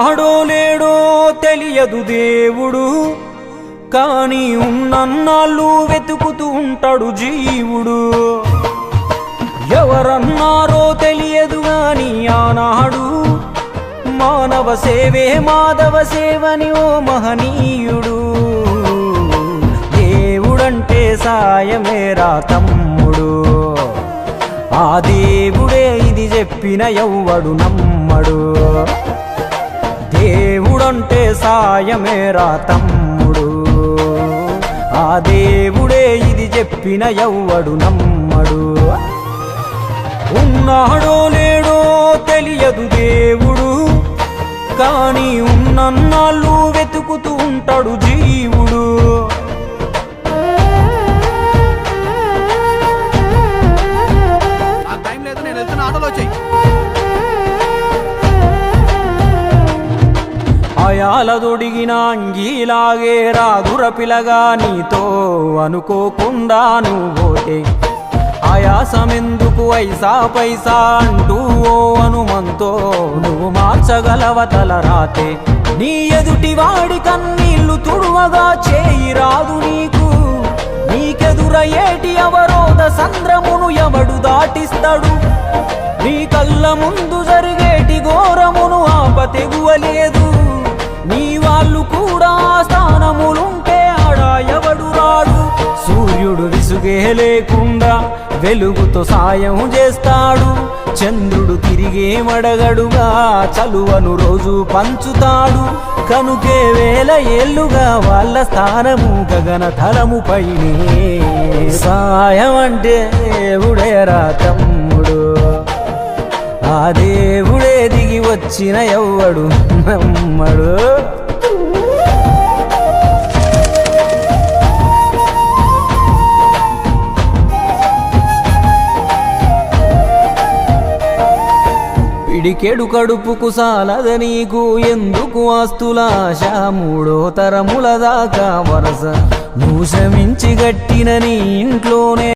ఉన్నాడో లేడో తెలియదు దేవుడు, కానీ ఉన్నన్నాళ్ళు వెతుకుతూ ఉంటాడు జీవుడు. ఎవరన్నారో తెలియదు గాని ఆనాడు మానవ సేవే మాధవ సేవని ఓ మహనీయుడు. దేవుడంటే సాయమేరా తమ్ముడు, ఆ దేవుడే ఇది చెప్పిన ఎవ్వడు నమ్మడు. దేవుడంటే సాయమేరా తమ్ముడు, ఆ దేవుడే ఇది చెప్పిన ఎవ్వడు నమ్మడు. ఉన్నాడో లేడో తెలియదు దేవుడు, కానీ ఉన్నన్నాళ్ళు వెతుకుతూ ఉంటాడు జీవుడు. అయాలదొడిగిన అంగీలాగే రాదుర పిలగా నీతో అనుకోకుండా నువ్వోతే. ఆయాసమెందుకు ఐసా పైసా అంటూ ఓ అనుమంతో నువ్వు మార్చగలవ తలరాతే. నీ ఎదుటి వాడి కన్నీళ్లు తుడువగా చేయి రాదు నీకు, నీకెదురయ్యేటి అవరోధ సంద్రమును ఎవడు దాటిస్తాడు. నీ కళ్ళ ముందు జరిగేటి ఘోరమును ఆపతెగువలేదు, నీ వాళ్ళు కూడా స్థానములుంటే ఆడా ఎవడు రాడు. సూర్యుడు విసుగే లేకుండా వెలుగుతో సాయం చేస్తాడు, చంద్రుడు తిరిగే మడగడుగా చలువను రోజు పంచుతాడు. కనుకే వేల ఏళ్ళుగా వాళ్ళ స్థానము గగన తలము పైనే. సాయం అంటే దేవుడేరా తమ్ముడు, ఆ దేవుడే దిగి వచ్చిన ఎవ్వడు నమ్మడు. పిడికెడు కడుపుకు సాలద నీకు ఎందుకు ఆస్తులాశ, మూడో తరముల దాకా వరస నువ్వు శ్రమించి గట్టిన నీ ఇంట్లోనే